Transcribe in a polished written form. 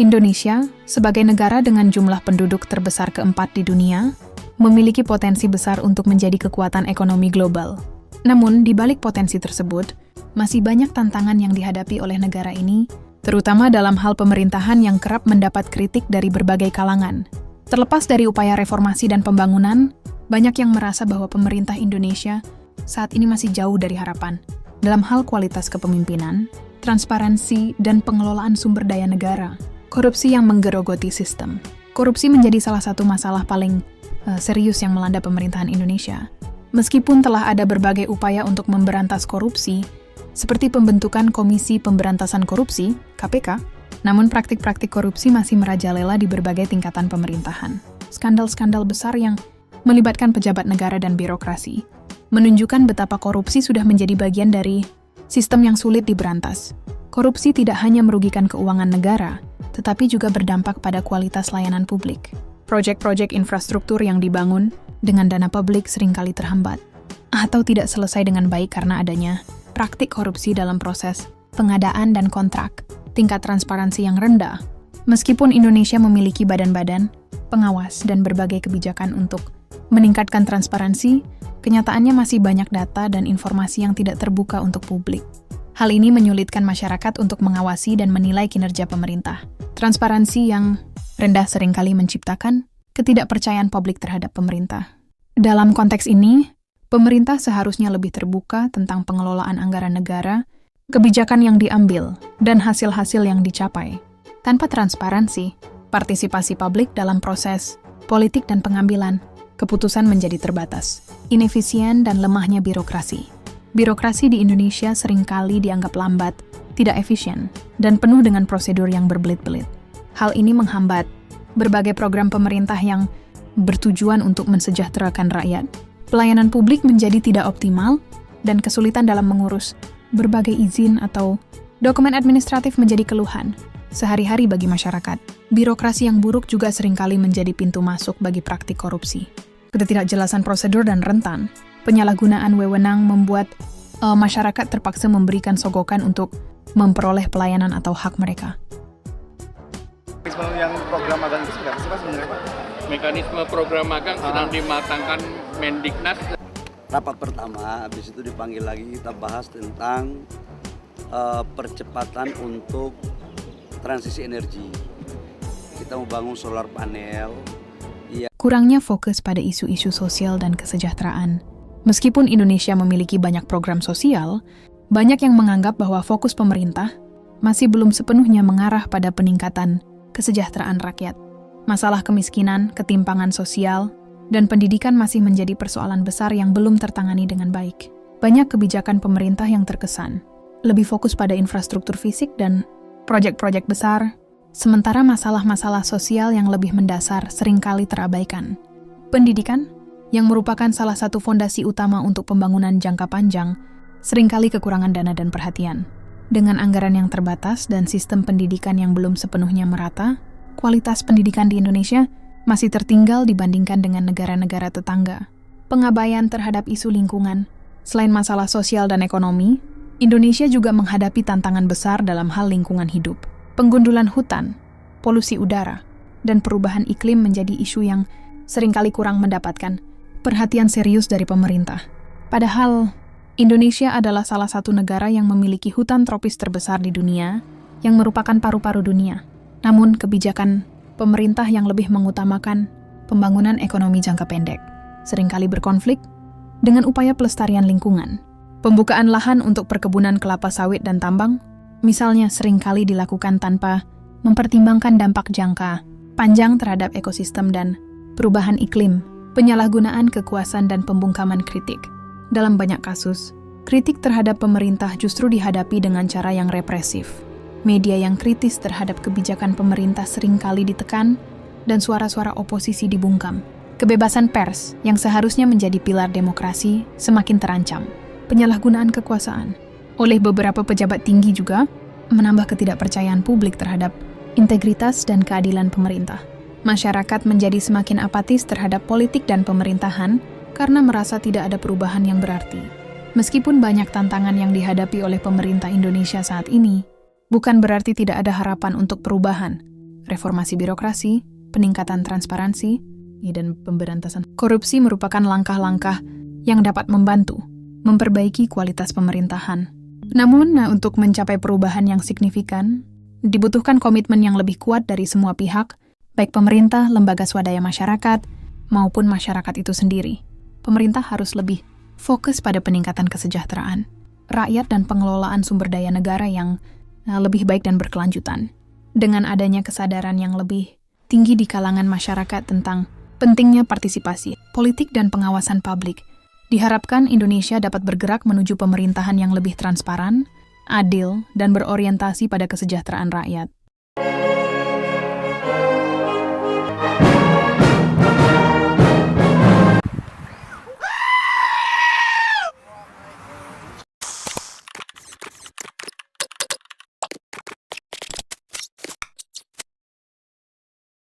Indonesia, sebagai negara dengan jumlah penduduk terbesar keempat di dunia, memiliki potensi besar untuk menjadi kekuatan ekonomi global. Namun, di balik potensi tersebut, masih banyak tantangan yang dihadapi oleh negara ini, terutama dalam hal pemerintahan yang kerap mendapat kritik dari berbagai kalangan. Terlepas dari upaya reformasi dan pembangunan, banyak yang merasa bahwa pemerintah Indonesia saat ini masih jauh dari harapan dalam hal kualitas kepemimpinan, transparansi, dan pengelolaan sumber daya negara. Korupsi yang menggerogoti sistem. Korupsi menjadi salah satu masalah paling serius yang melanda pemerintahan Indonesia. Meskipun telah ada berbagai upaya untuk memberantas korupsi, seperti pembentukan Komisi Pemberantasan Korupsi, KPK, namun praktik-praktik korupsi masih merajalela di berbagai tingkatan pemerintahan. Skandal-skandal besar yang melibatkan pejabat negara dan birokrasi menunjukkan betapa korupsi sudah menjadi bagian dari sistem yang sulit diberantas. Korupsi tidak hanya merugikan keuangan negara, tetapi juga berdampak pada kualitas layanan publik. Proyek-proyek infrastruktur yang dibangun dengan dana publik seringkali terhambat atau tidak selesai dengan baik karena adanya praktik korupsi dalam proses pengadaan dan kontrak. Tingkat transparansi yang rendah. Meskipun Indonesia memiliki badan-badan, pengawas, dan berbagai kebijakan untuk meningkatkan transparansi, kenyataannya masih banyak data dan informasi yang tidak terbuka untuk publik. Hal ini menyulitkan masyarakat untuk mengawasi dan menilai kinerja pemerintah. Transparansi yang rendah seringkali menciptakan ketidakpercayaan publik terhadap pemerintah. Dalam konteks ini, pemerintah seharusnya lebih terbuka tentang pengelolaan anggaran negara, kebijakan yang diambil, dan hasil-hasil yang dicapai. Tanpa transparansi, partisipasi publik dalam proses politik dan pengambilan keputusan menjadi terbatas, inefisien, dan lemahnya birokrasi. Birokrasi di Indonesia seringkali dianggap lambat, tidak efisien, dan penuh dengan prosedur yang berbelit-belit. Hal ini menghambat berbagai program pemerintah yang bertujuan untuk mensejahterakan rakyat. Pelayanan publik menjadi tidak optimal, dan kesulitan dalam mengurus berbagai izin atau dokumen administratif menjadi keluhan sehari-hari bagi masyarakat. Birokrasi yang buruk juga seringkali menjadi pintu masuk bagi praktik korupsi. Ketidakjelasan prosedur dan rentan penyalahgunaan wewenang membuat masyarakat terpaksa memberikan sogokan untuk memperoleh pelayanan atau hak mereka. Mekanisme yang program magang itu seperti apa sih Pak sebenarnya Pak? Mekanisme program magang sedang dimatangkan Mendiknas. Rapat pertama, habis itu dipanggil lagi kita bahas tentang percepatan untuk transisi energi. Kita mau bangun solar panel. Kurangnya fokus pada isu-isu sosial dan kesejahteraan. Meskipun Indonesia memiliki banyak program sosial, banyak yang menganggap bahwa fokus pemerintah masih belum sepenuhnya mengarah pada peningkatan kesejahteraan rakyat. Masalah kemiskinan, ketimpangan sosial, dan pendidikan masih menjadi persoalan besar yang belum tertangani dengan baik. Banyak kebijakan pemerintah yang terkesan lebih fokus pada infrastruktur fisik dan proyek-proyek besar, sementara masalah-masalah sosial yang lebih mendasar seringkali terabaikan. Pendidikan, yang merupakan salah satu fondasi utama untuk pembangunan jangka panjang, seringkali kekurangan dana dan perhatian. Dengan anggaran yang terbatas dan sistem pendidikan yang belum sepenuhnya merata, kualitas pendidikan di Indonesia masih tertinggal dibandingkan dengan negara-negara tetangga. Pengabaian terhadap isu lingkungan. Selain masalah sosial dan ekonomi, Indonesia juga menghadapi tantangan besar dalam hal lingkungan hidup. Penggundulan hutan, polusi udara, dan perubahan iklim menjadi isu yang seringkali kurang mendapatkan perhatian serius dari pemerintah. Padahal, Indonesia adalah salah satu negara yang memiliki hutan tropis terbesar di dunia, yang merupakan paru-paru dunia. Namun, kebijakan pemerintah yang lebih mengutamakan pembangunan ekonomi jangka pendek seringkali berkonflik dengan upaya pelestarian lingkungan. Pembukaan lahan untuk perkebunan kelapa sawit dan tambang, misalnya seringkali dilakukan tanpa mempertimbangkan dampak jangka panjang terhadap ekosistem dan perubahan iklim, penyalahgunaan kekuasaan dan pembungkaman kritik. Dalam banyak kasus, kritik terhadap pemerintah justru dihadapi dengan cara yang represif. Media yang kritis terhadap kebijakan pemerintah seringkali ditekan dan suara-suara oposisi dibungkam. Kebebasan pers yang seharusnya menjadi pilar demokrasi semakin terancam. Penyalahgunaan kekuasaan oleh beberapa pejabat tinggi juga menambah ketidakpercayaan publik terhadap integritas dan keadilan pemerintah. Masyarakat menjadi semakin apatis terhadap politik dan pemerintahan karena merasa tidak ada perubahan yang berarti. Meskipun banyak tantangan yang dihadapi oleh pemerintah Indonesia saat ini, bukan berarti tidak ada harapan untuk perubahan. reformasi birokrasi, peningkatan transparansi, dan pemberantasan korupsi merupakan langkah-langkah yang dapat membantu memperbaiki kualitas pemerintahan. Namun, untuk mencapai perubahan yang signifikan, dibutuhkan komitmen yang lebih kuat dari semua pihak, baik pemerintah, lembaga swadaya masyarakat, maupun masyarakat itu sendiri. Pemerintah harus lebih fokus pada peningkatan kesejahteraan rakyat dan pengelolaan sumber daya negara yang lebih baik dan berkelanjutan. Dengan adanya kesadaran yang lebih tinggi di kalangan masyarakat tentang pentingnya partisipasi politik dan pengawasan publik, diharapkan Indonesia dapat bergerak menuju pemerintahan yang lebih transparan, adil, dan berorientasi pada kesejahteraan rakyat.